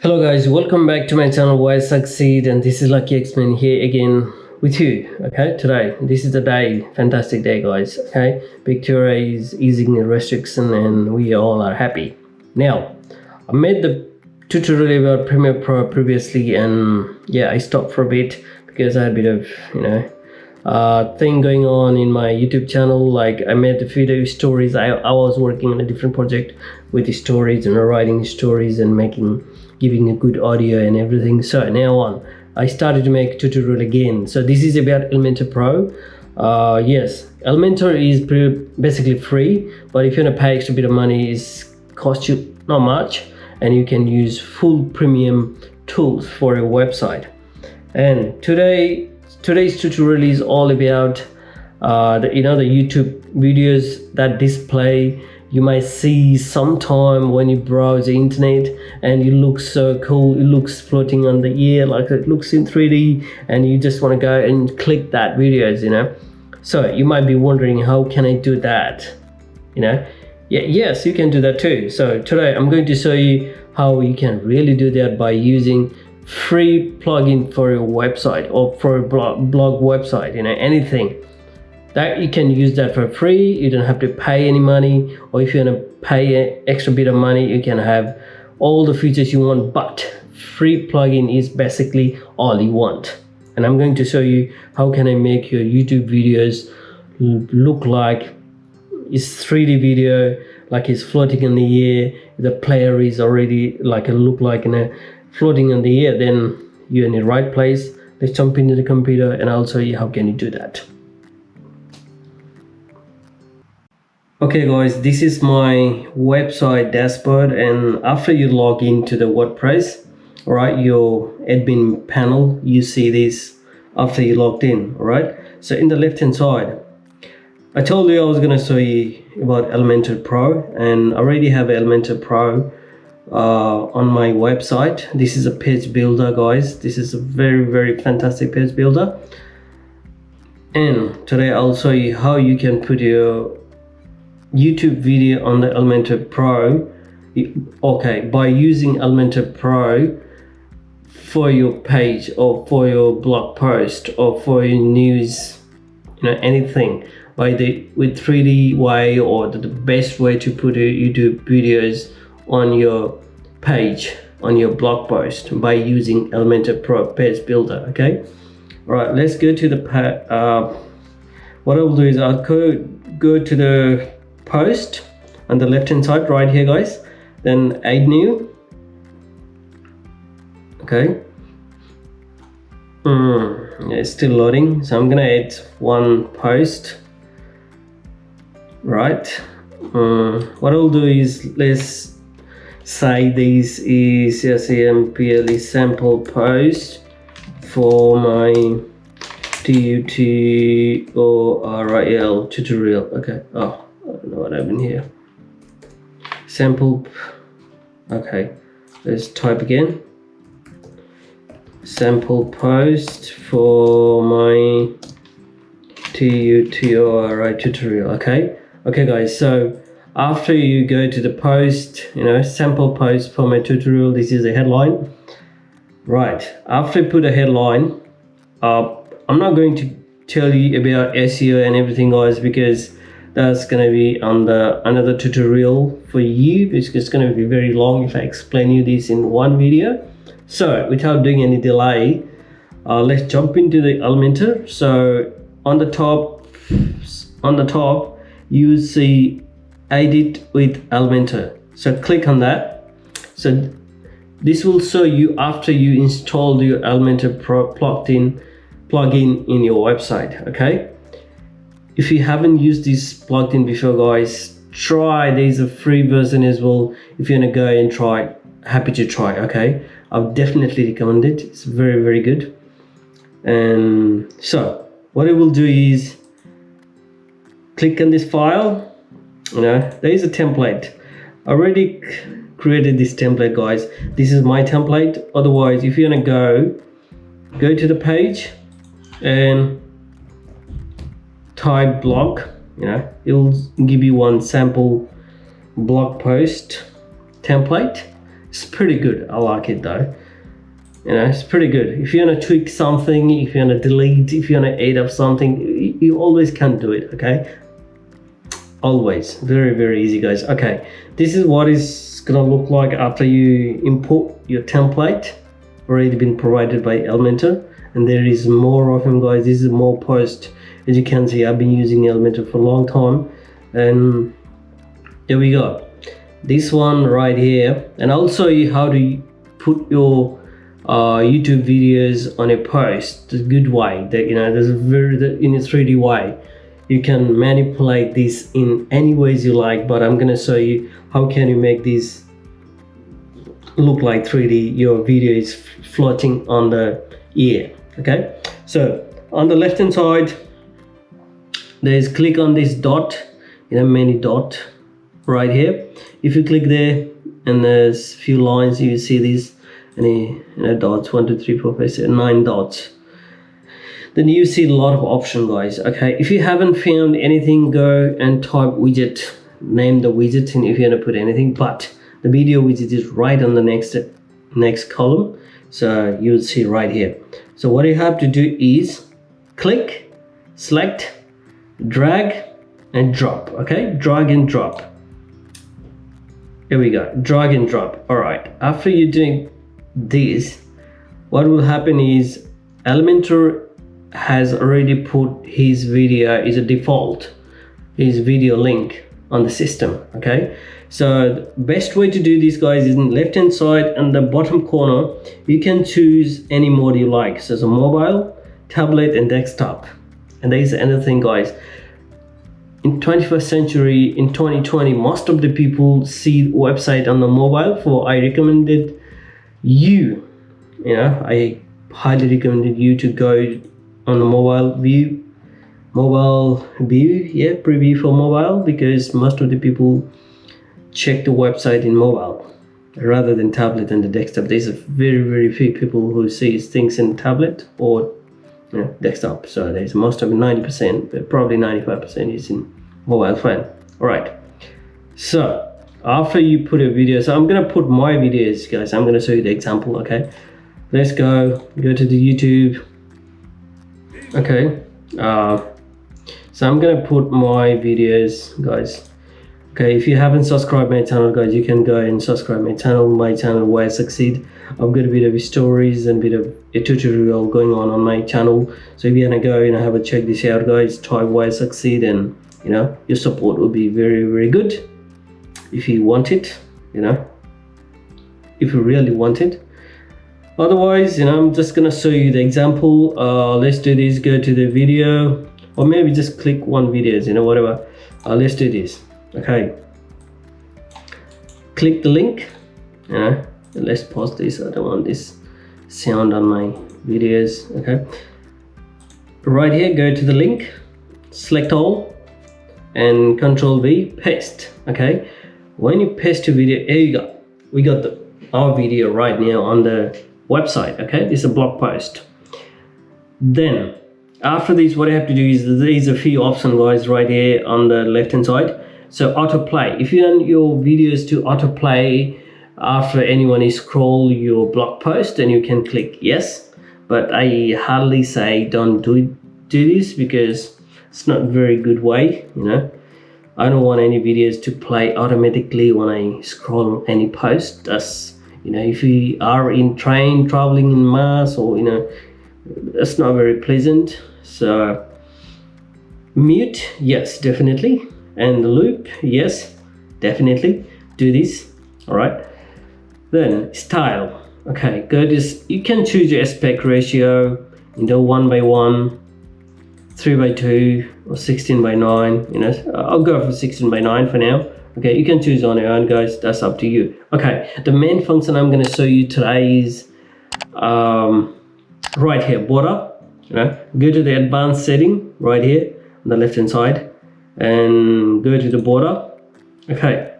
Hello guys, welcome back to my channel Why Succeed, and this is luckyxman here again with you. Okay, today this is the day, fantastic day guys. Okay, Victoria is easing the restriction and we all are happy. Now I made the tutorial about Premiere Pro previously, and yeah, I stopped for a bit because I had a bit of thing going on in my YouTube channel. Like I made the video stories. I was working on a different project with the stories and writing stories and giving a good audio and everything. So now on I started to make a tutorial again. So this is about Elementor Pro. Yes, Elementor is basically free, but if you want to pay extra bit of money, it costs you not much, and you can use full premium tools for your website. And today's tutorial is all about the YouTube videos that display. You might see sometime when you browse the internet and it looks so cool, it looks floating on the air, like it looks in 3D, and you just want to go and click that videos, So you might be wondering, how can I do that? Yes, you can do that too. So today I'm going to show you how you can really do that by using free plugin for your website or for a blog website, anything. That you can use that for free. You don't have to pay any money, or if you want to pay an extra bit of money, you can have all the features you want, but free plugin is basically all you want. And I'm going to show you how can I make your YouTube videos look like it's 3D video, like it's floating in the air. The player is already look like floating in the air. Then you're in the right place. Let's jump into the computer and I'll show you how can you do that. Okay guys, this is my website dashboard, and after you log into the WordPress, right, your admin panel, you see this after you logged in. All right, so in the left hand side, I told you I was going to show you about Elementor Pro, and I already have Elementor Pro on my website. This is a page builder, guys. This is a very fantastic page builder, and today I'll show you how you can put your YouTube video on the Elementor Pro. Okay, by using Elementor Pro for your page or for your blog post or for your news, anything, with 3D way, or the best way to put your YouTube videos on your page, on your blog post, by using Elementor Pro page builder. Okay, all right, let's go to the what I'll do is I'll go to the post on the left hand side right here, guys, then add new. Okay, yeah, it's still loading, so I'm gonna add one post. Right, what I'll do is, let's say this is SAMPLE sample post for my tutorial tutorial. Okay, oh, I don't know what happened here. Sample. Okay, let's type again. Sample post for my tutorial. Okay guys, so after you go to the post, sample post for my tutorial, this is a headline. Right, after you put a headline, I'm not going to tell you about SEO and everything, guys, because that's going to be on another tutorial for you. It's going to be very long if I explain you this in one video. So without doing any delay, let's jump into the Elementor. So on the top you see edit with Elementor, so click on that. So this will show you after you install your Elementor Pro plugin in your website. Okay, if you haven't used this plugin before, guys, try. There's a free version as well. If you want to go and try, happy to try. Okay, I would definitely recommend it. It's very good. And so what it will do is click on this file. There is a template. I already created this template, guys. This is my template. Otherwise, if you want to go to the page and type blog, it will give you one sample blog post template. It's pretty good. I like it though. You know, it's pretty good. If you want to tweak something, if you want to delete, if you want to add up something, you always can do it, okay? Always. Very, very easy, guys. Okay, this is what is gonna look like after you import your template, already been provided by Elementor. And there is more of them, guys. This is more post. As you can see, I've been using Elementor for a long time. And there we go. This one right here. And I'll show you how to put your YouTube videos on a post the good way, that you know, there's a in a 3D way. You can manipulate this in any ways you like, but I'm gonna show you how can you make this look like 3D. Your video is floating on the air. Okay, so on the left hand side there's click on this dot, you know, mini dot right here. If you click there and there's few lines, you see these dots, 1 2 3 4 5 6 9 dots. Then you see a lot of options, guys. Okay, if you haven't found anything, go and type widget, name the widget, and if you want to put anything, but the video widget is right on the next column, so you'll see right here. So what you have to do is click, select, drag and drop. Okay, drag and drop. Here we go, drag and drop. All right, after you're doing this, what will happen is Elementor has already put his video is a default, his video link on the system. Okay, so the best way to do this, guys, is in left hand side and the bottom corner you can choose any mode you like. So it's a mobile, tablet and desktop. And there's another thing, guys, in 21st century, in 2020, most of the people see website on the mobile. For I recommended you know, I highly recommended you to go on the mobile view, yeah, preview for mobile, because most of the people check the website in mobile rather than tablet and the desktop. There's a very few people who see things in tablet or, you know, desktop. So there's most of it, 90%, but probably 95% is in mobile phone. All right, so after you put a video, so I'm gonna put my videos, guys. I'm gonna show you the example. Okay, let's go to the YouTube. Okay, so I'm gonna put my videos, guys. Okay, if you haven't subscribed my channel, guys, you can go and subscribe my channel Why Succeed. I've got a bit of stories and bit of a tutorial going on my channel. So if you wanna go and have a check this out, guys, try Why Succeed, and you know, your support will be very good if you want it, you know, if you really want it. Otherwise, you know, I'm just gonna show you the example. Let's do this. Go to the video, or maybe just click one videos, you know, whatever. Let's do this. Okay, click the link, you know, and let's pause this. I don't want this sound on my videos. Okay, right here, go to the link, select all and Control V, paste. Okay, when you paste your video, here you go, we got our video right now on the website. Okay, this is a blog post. Then after this, what I have to do is there's a few options, guys, right here on the left hand side. So autoplay, if you want your videos to autoplay after anyone is scroll your blog post, then you can click yes, but I hardly say don't do this, because it's not a very good way, you know. I don't want any videos to play automatically when I scroll any post. That's, you know, if you are in train traveling in mass, or, you know, that's not very pleasant. So mute, yes, definitely. And the loop, yes, definitely do this. All right, then style. Okay, go this, you can choose your aspect ratio, you know, 1:1, 3:2, or 16:9. You know, I'll go for 16:9 for now. Okay, you can choose on your own, guys, that's up to you. Okay, the main function I'm going to show you today is right here, border. You know, go to the advanced setting right here on the left hand side and go to the border. Okay,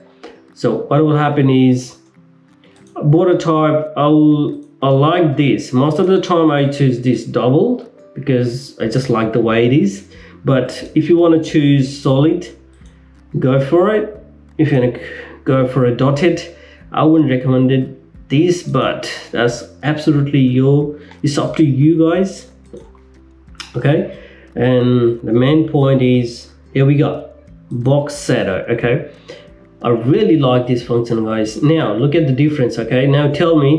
so what will happen is border type, I like this. Most of the time I choose this doubled because I just like the way it is, but if you want to choose solid, go for it. If you want to go for a dotted, I wouldn't recommend it this, but that's absolutely it's up to you guys. Okay, and the main point is, here we go, box shadow. Okay, I really like this function, guys. Now look at the difference. Okay, now tell me,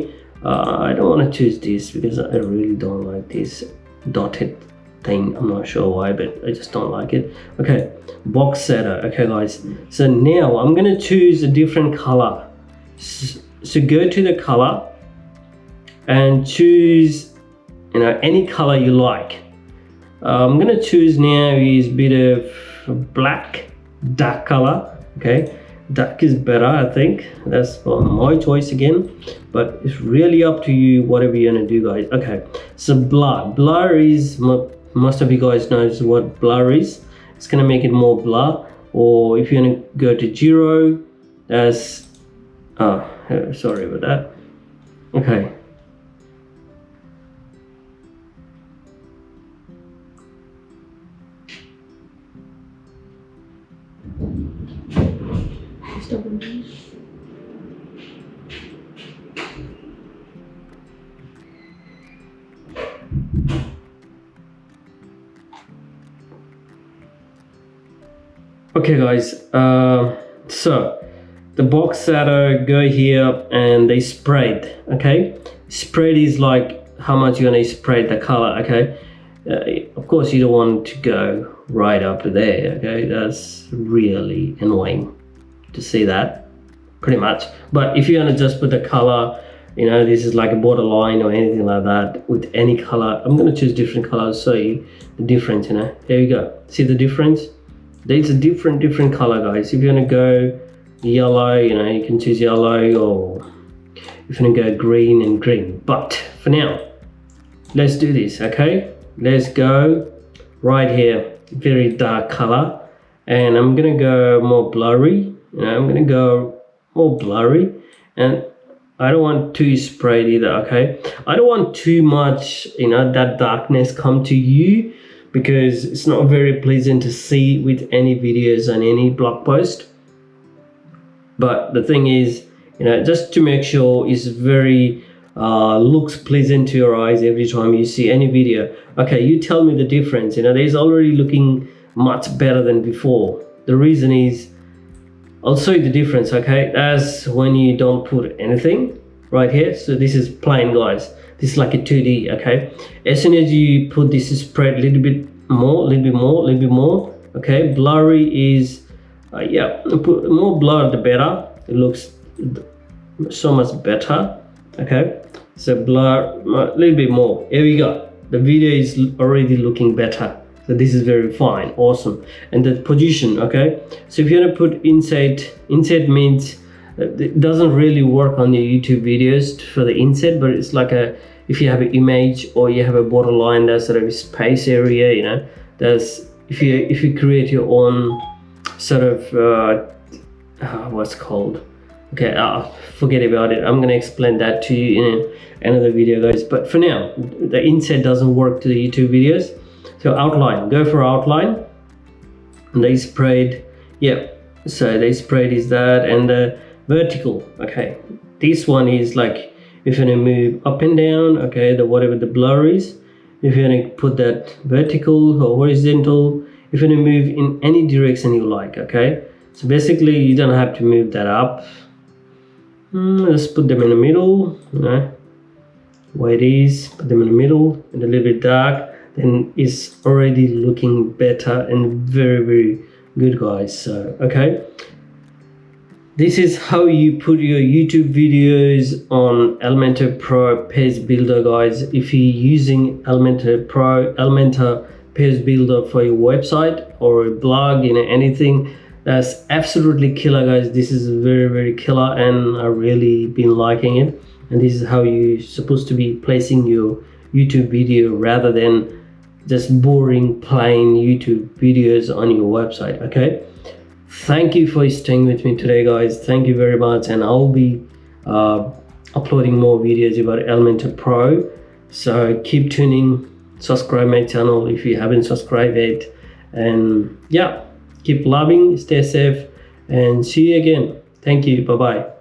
I don't want to choose this because I really don't like this dotted thing. I'm not sure why, but I just don't like it. Okay, box shadow. Okay guys, so now I'm gonna choose a different color. So go to the color and choose, you know, any color you like. I'm gonna choose now is a bit of black, dark color. Okay, dark is better, I think. That's my choice again, but it's really up to you, whatever you're gonna do, guys. Okay, so blur is, most of you guys knows what blur is. It's gonna make it more blur. Or if you're gonna go to 0, that's sorry about that. Okay, okay guys, so the box shadow, go here and they spread. Okay, spread is like how much you're gonna spread the color. Okay, of course you don't want to go right up to there. Okay, that's really annoying to see that, pretty much. But if you're gonna just put the color, you know, this is like a borderline or anything like that with any color. I'm gonna choose different colors, show you the difference. You know, there you go, see the difference. There's a different color, guys. If you're gonna go yellow, you know, you can choose yellow, or if you're gonna go green and green. But for now, let's do this. Okay, let's go right here, very dark color, and I'm gonna go more blurry. You know, I'm gonna go more blurry, and I don't want too sprayed either. Okay, I don't want too much, you know, that darkness come to you, because it's not very pleasant to see with any videos and any blog post. But the thing is, you know, just to make sure it's very looks pleasant to your eyes every time you see any video. Okay, you tell me the difference. You know, there's already looking much better than before. The reason is, I'll show you the difference. Okay, that's when you don't put anything right here. So this is plain, guys. This is like a 2D. Okay, as soon as you put this spread a little bit more. Okay, blurry is yeah, put more blur the better. It looks so much better. Okay, so blur a little bit more. Here we go, the video is already looking better. So this is very fine, awesome. And the position. Okay, so if you're gonna put inset means it doesn't really work on your YouTube videos for the inset, but it's like a, if you have an image or you have a borderline, that's sort of space area, you know, that's if you create your own sort of what's called, okay, forget about it. I'm gonna explain that to you in another video, guys. But for now, the inset doesn't work to the YouTube videos. So outline, go for outline, and they sprayed, yeah, so they sprayed is that. And the vertical, okay, this one is like, if you're gonna move up and down, okay, the whatever the blur is, if you're gonna put that vertical or horizontal, if you're gonna move in any direction you like. Okay, so basically you don't have to move that up. Let's put them in the middle, you know, where it is, put them in the middle and a little bit dark, then it's already looking better and very good, guys. So okay, this is how you put your YouTube videos on Elementor Pro Page Builder, guys. If you're using Elementor Page Builder for your website or a blog, you know, anything, that's absolutely killer, guys. This is very killer, and I really been liking it. And this is how you're supposed to be placing your YouTube video, rather than just boring plain YouTube videos on your website. Okay, thank you for staying with me today, guys. Thank you very much, and I'll be uploading more videos about Elementor Pro, so keep tuning, subscribe my channel if you haven't subscribed yet, and yeah, keep loving, stay safe, and see you again. Thank you, bye bye.